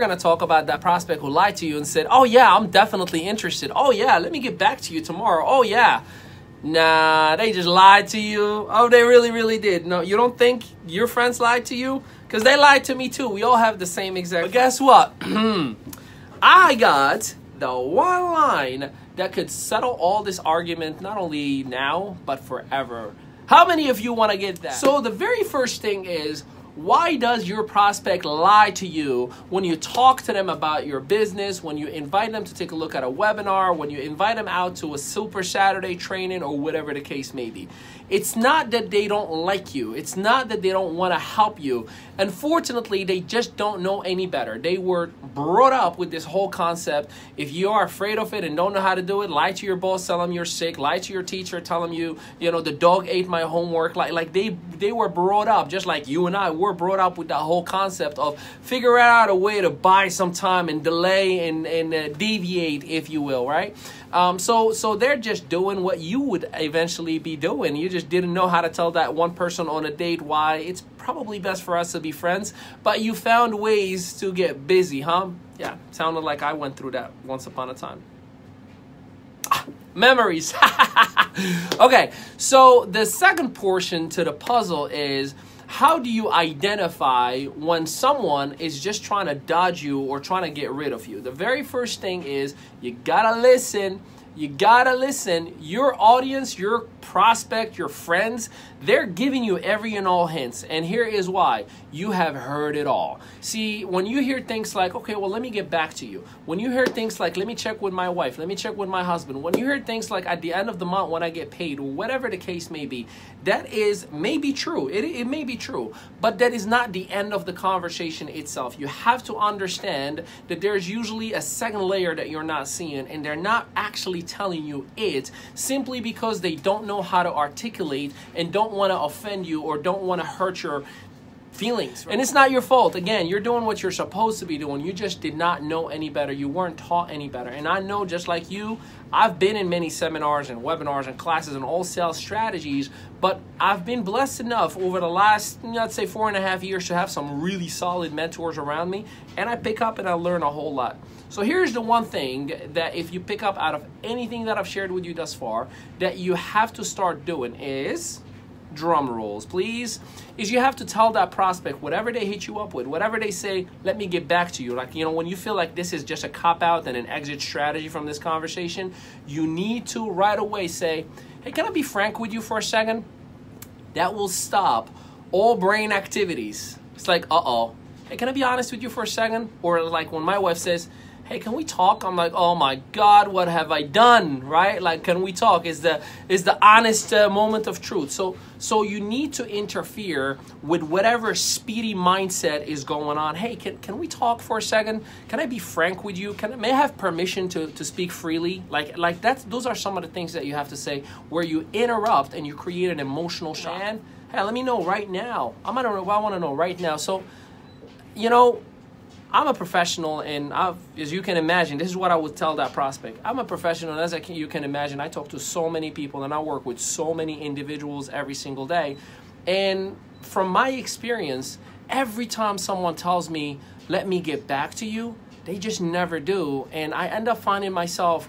going to talk about that prospect who lied to you and said, oh yeah, I'm definitely interested. Oh yeah, let me get back to you tomorrow. Oh yeah. Nah, they just lied to you. Oh, they really, really did. No, you don't think your friends lied to you? Because they lied to me too. We all have the same exact. But guess what? I got the one line that could settle all this argument, not only now, but forever. How many of you want to get that? So the very first thing is, why does your prospect lie to you when you talk to them about your business, when you invite them to take a look at a webinar, when you invite them out to a Super Saturday training, or whatever the case may be? It's not that they don't like you. It's not that they don't want to help you. Unfortunately, they just don't know any better. They were brought up with this whole concept. If you are afraid of it and don't know how to do it, lie to your boss, tell them you're sick, lie to your teacher, tell them you know, the dog ate my homework. Like they were brought up, just like you and I were brought up with that whole concept of figure out a way to buy some time and delay and deviate, if you will, right? So they're just doing what you would eventually be doing. You just didn't know how to tell that one person on a date why it's probably best for us to be friends, but you found ways to get busy, huh? Yeah, sounded like I went through that once upon a time. Memories. Okay, so the second portion to the puzzle is, how do you identify when someone is just trying to dodge you or trying to get rid of you? The very first thing is, you gotta listen. You gotta listen. Your audience, your prospect, your friends, they're giving you every and all hints. And here is why. You have heard it all. See, when you hear things like, okay, well, let me get back to you. When you hear things like, let me check with my wife, let me check with my husband. When you hear things like, at the end of the month when I get paid, or whatever the case may be, that is maybe true. It may be true, but that is not the end of the conversation itself. You have to understand that there's usually a second layer that you're not seeing, and they're not actually telling you it simply because they don't know how to articulate and don't want to offend you or don't want to hurt your feelings. Right? And it's not your fault. Again, you're doing what you're supposed to be doing. You just did not know any better. You weren't taught any better. And I know, just like you, I've been in many seminars and webinars and classes and all sales strategies, but I've been blessed enough over the last, let's say, 4.5 years to have some really solid mentors around me, and I pick up and I learn a whole lot. So here's the one thing that if you pick up out of anything that I've shared with you thus far, that you have to start doing is, drum rolls please, is you have to tell that prospect whatever they hit you up with, whatever they say, let me get back to you. Like, you know, when you feel like this is just a cop-out and an exit strategy from this conversation, you need to right away say, hey, can I be frank with you for a second? That will stop all brain activities. It's like, uh-oh. Hey, can I be honest with you for a second? Or like when my wife says, hey, can we talk? I'm like, oh my God, what have I done, right? Like, can we talk? Is the honest moment of truth. So you need to interfere with whatever speedy mindset is going on. Hey, can we talk for a second? Can I be frank with you? May I have permission to speak freely? Like those are some of the things that you have to say where you interrupt and you create an emotional shock. And, hey, let me know right now. I want to know right now. So, you know, I'm a professional, and as you can imagine, this is what I would tell that prospect. I'm a professional, and you can imagine, I talk to so many people, and I work with so many individuals every single day. And from my experience, every time someone tells me, let me get back to you, they just never do. And I end up finding myself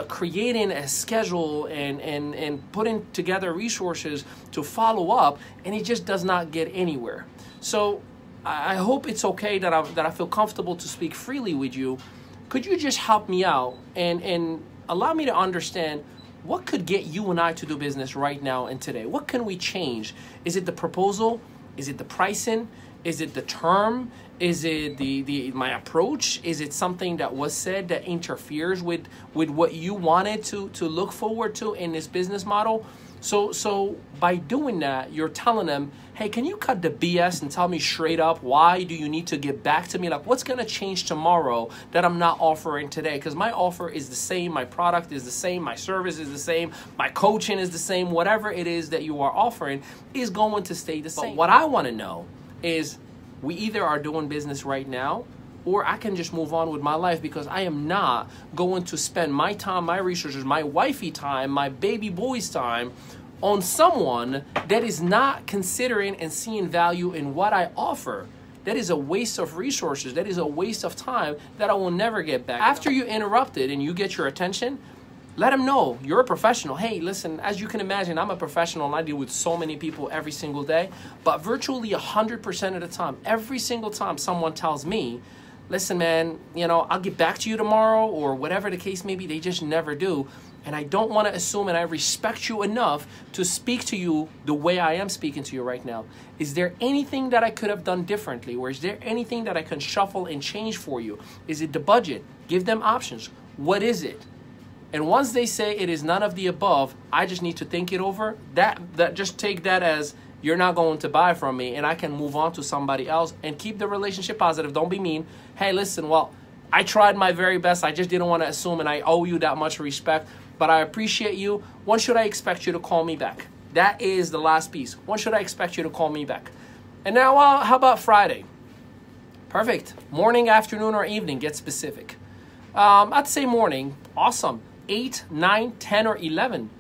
creating a schedule and putting together resources to follow up, and it just does not get anywhere. So I hope it's okay that I feel comfortable to speak freely with you. Could you just help me out and allow me to understand what could get you and I to do business right now and today? What can we change? Is it the proposal? Is it the pricing? Is it the term? Is it my approach? Is it something that was said that interferes with what you wanted to look forward to in this business model? So by doing that, you're telling them, hey, can you cut the BS and tell me straight up, why do you need to get back to me? Like, what's going to change tomorrow that I'm not offering today? Because my offer is the same, my product is the same, my service is the same, my coaching is the same, whatever it is that you are offering is going to stay the same. But what I want to know is, we either are doing business right now, or I can just move on with my life, because I am not going to spend my time, my resources, my wifey time, my baby boy's time on someone that is not considering and seeing value in what I offer. that is a waste of resources. That is a waste of time that I will never get back. After you interrupt it and you get your attention, let them know you're a professional. Hey, listen, as you can imagine, I'm a professional and I deal with so many people every single day. But virtually 100% of the time, every single time someone tells me, listen, man, I'll get back to you tomorrow or whatever the case may be, they just never do. And I don't want to assume, and I respect you enough to speak to you the way I am speaking to you right now. Is there anything that I could have done differently? Or is there anything that I can shuffle and change for you? Is it the budget? Give them options. What is it? And once they say it is none of the above, I just need to think it over. That just take that as you're not going to buy from me, and I can move on to somebody else and keep the relationship positive. Don't be mean. Hey, listen, well, I tried my very best. I just didn't want to assume, and I owe you that much respect. But I appreciate you. When should I expect you to call me back? That is the last piece. When should I expect you to call me back? And now, how about Friday? Perfect. Morning, afternoon, or evening. Get specific. I'd say morning. Awesome. 8, 9, 10, or 11.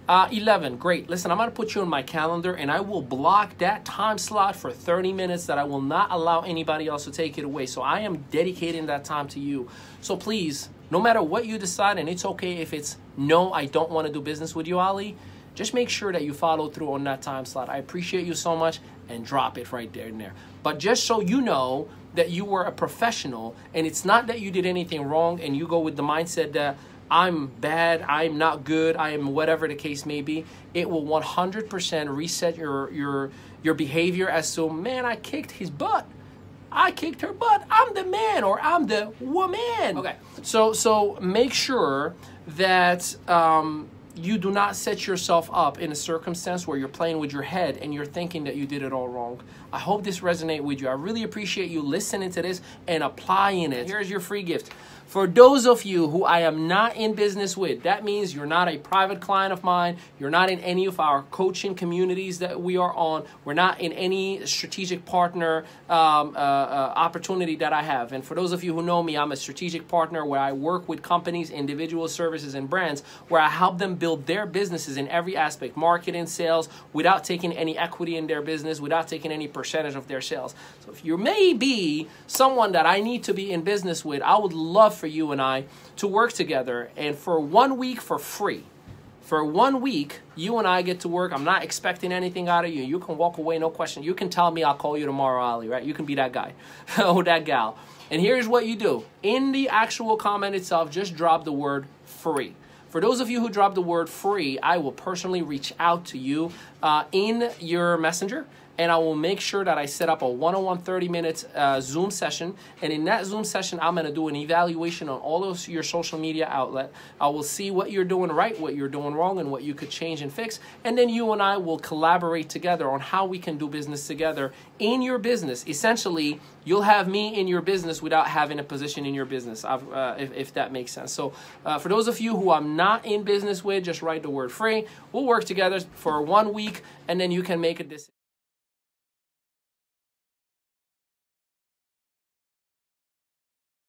11. Great. Listen, I'm going to put you in my calendar, and I will block that time slot for 30 minutes that I will not allow anybody else to take it away. So I am dedicating that time to you. So please, no matter what you decide, and it's okay if it's no, I don't want to do business with you, Ali, just make sure that you follow through on that time slot. I appreciate you so much, and drop it right there and there. But just so you know that you were a professional, and it's not that you did anything wrong, and you go with the mindset that I'm bad, I'm not good, I am whatever the case may be, it will 100% reset your behavior as to, man, I kicked his butt. I kicked her butt. I'm the man, or I'm the woman. Okay, so make sure that you do not set yourself up in a circumstance where you're playing with your head and you're thinking that you did it all wrong. I hope this resonates with you. I really appreciate you listening to this and applying it. Here's your free gift. For those of you who I am not in business with, that means you're not a private client of mine, you're not in any of our coaching communities that we are on, we're not in any strategic partner opportunity that I have. And for those of you who know me, I'm a strategic partner where I work with companies, individuals, services, and brands where I help them build their businesses in every aspect, marketing, sales, without taking any equity in their business, without taking any percentage of their sales. So if you may be someone that I need to be in business with, I would love for you and I to work together, and for 1 week for free. For 1 week, you and I get to work. I'm not expecting anything out of you. You can walk away, no question. You can tell me I'll call you tomorrow, Ali, right? You can be that guy or that gal. And here's what you do. In the actual comment itself, just drop the word free. For those of you who drop the word free, I will personally reach out to you in your messenger, and I will make sure that I set up a one-on-one 30-minute Zoom session. And in that Zoom session, I'm going to do an evaluation on all of your social media outlet. I will see what you're doing right, what you're doing wrong, and what you could change and fix. And then you and I will collaborate together on how we can do business together in your business. Essentially, you'll have me in your business without having a position in your business, if that makes sense. So for those of you who I'm not in business with, just write the word free. We'll work together for 1 week, and then you can make a decision.